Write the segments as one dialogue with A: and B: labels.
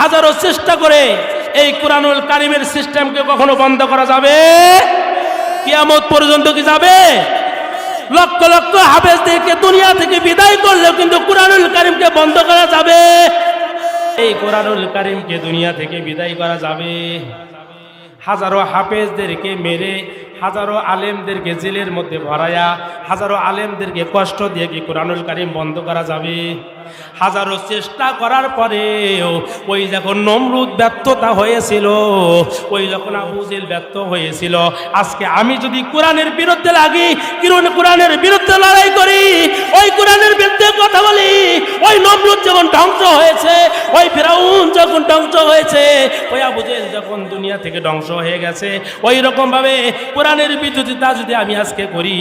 A: হাজারো চেষ্টা করে এই কুরআনুল কারীমের সিস্টেমকে কখনো বন্ধ করা যাবে? কিয়ামত পর্যন্ত কি যাবে? লক্ষ লক্ষ হাফেজদেরকে দুনিয়া থেকে বিদায় করলেও কিন্তু কুরআনুল কারীমকে বন্ধ করা যাবে? এই কুরআনুল কারীমকে দুনিয়া থেকে বিদায় করা যাবে? হাজারো হাফেজদেরকে মেরে, হাজারো আলেমদেরকে জেলের মধ্যে ভরায়া, হাজারো আলেমদেরকে কষ্ট দিয়ে কি কুরআনুল কারীম বন্ধ করা যাবে? হাজারো চেষ্টা করার পরেও ওই যখন নমরুদ ব্যর্থতা হয়েছিল, ওই যখন আবু জেহেল ব্যর্থ হয়েছিল, আজকে আমি যদি কোরআনের বিরুদ্ধে লাগি, কোরআনের বিরুদ্ধে লড়াই করি, ওই কোরআনের বিরুদ্ধে কথা বলি, ওই নমরুদ যখন ধ্বংস হয়েছে, ওই ফিরাউন যখন ধ্বংস হয়েছে, ওই আবু জেহেল যখন দুনিয়া থেকে ধ্বংস হয়ে গেছে, ওই রকম ভাবে কোরআনের বিরোধিতা যদি আমি আজকে করি,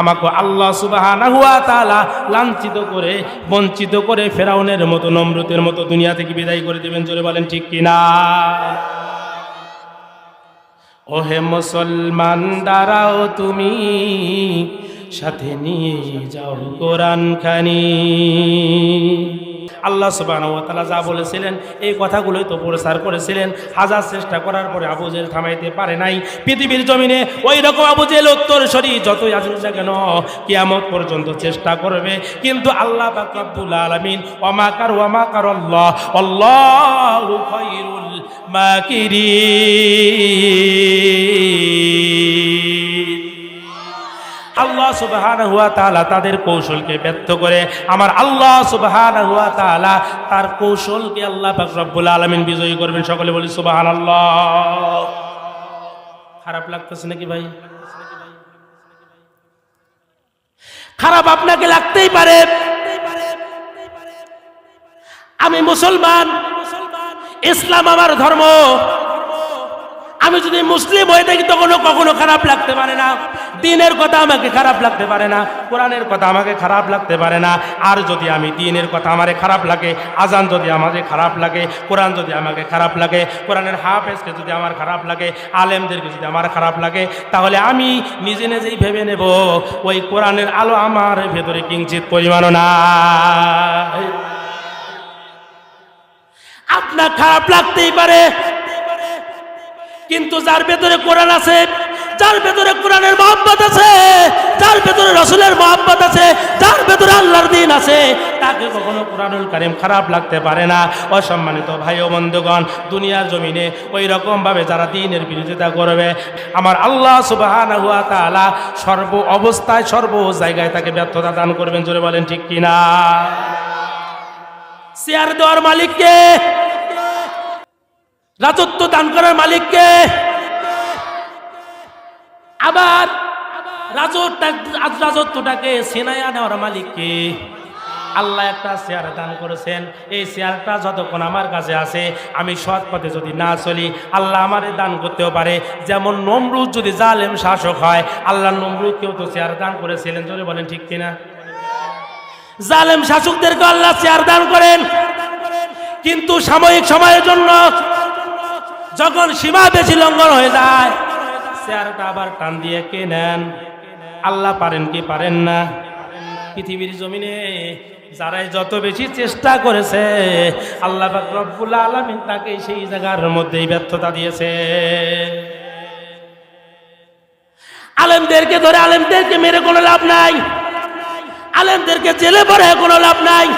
A: আমাকে আল্লাহ সুবহানাহু ওয়া তাআলা লাঞ্ছিত করে, বঞ্চিত করে ফেরাউনের মতো, নমরুদের মতো দুনিয়া থেকে বিদায় করে দিবেন। জোরে বলেন ঠিক কিনা? ওহে মুসলমান দাঁড়াও তুমি, সাথে নিয়ে যাও কোরআন খানি। আল্লাহ সুবহানাহু ওয়া তাআলা যা বলেছিলেন এই কথাগুলোই তো প্রচার করেছিলেন। হাজার চেষ্টা করার পরে আবু জেহেল থামাইতে পারে নাই। পৃথিবীর জমিনে ওই রকম আবু জেহেল উত্তরসূরি যতই আসুক না কেন, কিয়ামত পর্যন্ত চেষ্টা করবে, কিন্তু আল্লাহ পাক রব্বুল আলামিন ওয়া মা কারাল্লাহ আল্লাহু খায়রুল মাকিরিন। আল্লাহ সুবহানাহু ওয়া তাআলা তাদের কৌশলকে ব্যর্থ করে, আমার আল্লাহ সুবহানাহু ওয়া তাআলা তার কৌশলকে আল্লাহ পাক রব্বুল আলামিন বিজয়ী করবেন। সকলে বলি সুবহানাল্লাহ। খারাপ লাগতেছে নাকি ভাই? খারাপ আপনাকে লাগতেই পারে। আমি মুসলমান, ইসলাম আমার ধর্ম, আমি যদি মুসলিম হয়ে থাকি তখন কখনো খারাপ লাগতে পারে না। দ্বীনের কথা আমাকে খারাপ লাগতে পারে না, কোরআনের কথা আমাকে খারাপ লাগতে পারে না। আর যদি আমি দ্বীনের কথা আমারে খারাপ লাগে, আজান যদি আমাকে খারাপ লাগে, কোরআন যদি আমাকে খারাপ লাগে, কোরআনের হাফেজকে যদি আমার খারাপ লাগে, আলেমদেরকে যদি আমার খারাপ লাগে, তাহলে আমি নিজে নিজেই ভেবে নেব ওই কোরআনের আলো আমার ভেতরে কিঞ্চিত পরিমাণও না। আপনার খারাপ লাগতেই পারে, কিন্তু যার ভেতরে কোরআন আছে, যার ভেতরে কোরআনের মহব্বত আছে, যার ভেতরে রাসূলের মহব্বত আছে, যার ভেতরে আল্লাহর দ্বীন আছে, তাকে কখনো কোরআনুল কারীম খারাপ লাগতে পারে না। অসম্মানিত ভাই ও বন্ধুগণ, দুনিয়ার জমিনে ওই রকম ভাবে যারা দ্বীনের বিরোধিতা করবে, আমার আল্লাহ সুবহানাহু ওয়া তাআলা সর্ব অবস্থায়, সর্ব জায়গায় তাকে ব্যর্থতা দান করবেন। জোরে বলেন ঠিক কিনা? শেয়ার দেওয়ার মালিককে, রাজত্ব দান করার মালিককে, আবার রাজত্বটাকে ছিনাইয়া নেওয়ার মালিককে। আল্লাহ একটা চেয়ার দান করেছেন, এই চেয়ারটা যতক্ষণ আমার কাছে আছে, আমি সৎ পথে যদি না চলি, আল্লাহ আমারে দান করতেও পারে। যেমন নমরুদ যদি জালেম শাসক হয়, আল্লাহ নমরুদকেও তো চেয়ার দান করেছিলেন। জোরে বলেন ঠিক কিনা? জালেম শাসকদেরকে আল্লাহ চেয়ার দান করেন, কিন্তু সাময়িক সময়ের জন্য। যখন সীমা বেশি লঙ্ঘন হয়ে যায়, চেয়ারটা আবার টান দিয়ে কে নেন? আল্লাহ পারেন কি পারেন না? পৃথিবীর জমিনে যারাই যত বেশি চেষ্টা করেছে, আল্লাহ পাক রব্বুল আলামিন তাকে সেই জায়গার মধ্যেই ব্যর্থতা দিয়েছে। আলেমদেরকে ধরে আলেমদেরকে মেরে কোনো লাভ নাই, আলেমদেরকে জেলে ভরে কোনো লাভ নাই।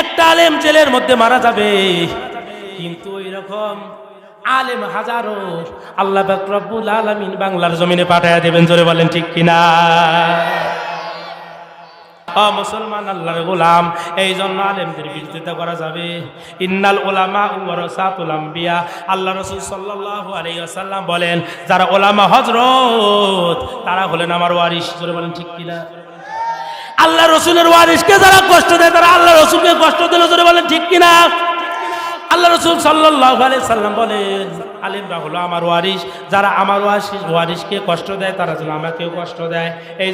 A: একটা আলেম জেলের মধ্যে মারা যাবে, কিন্তু ওই রকম আলেম হাজারো আল্লাহ পাক রব্বুল আলামিন বাংলার জমিনে পাঠায়া দেবেন। জোরে বলেন ঠিক কিনা? মুসলমান আল্লাহর গোলাম, এই জন্য আলেমদের বিরোধিতা করা যাবে। ইন্নাল উলামা ওয়ারাসাতুল আম্বিয়া, আল্লাহ রাসূল সাল্লাল্লাহু আলাইহি ওয়াসাল্লাম বলেন, যারা উলামা হযরত তারা হলেন আমার ওয়ারিস। জোরে বলেন ঠিক কিনা? আল্লাহ রাসূলের ওয়ারিসকে যারা কষ্ট দেয়, তারা আল্লাহ রাসূলকে কষ্ট দিল। জোরে বলেন ঠিক কিনা? আল্লাহ রাসূল সাল্লাল্লাহু আলাইহি সাল্লাম বলেন, আলেমরা হলো আমার ওয়ারিস, যারা আমার ওয়ারিসকে কষ্ট দেয় তারা যেন আমাকেও কষ্ট দেয়। এই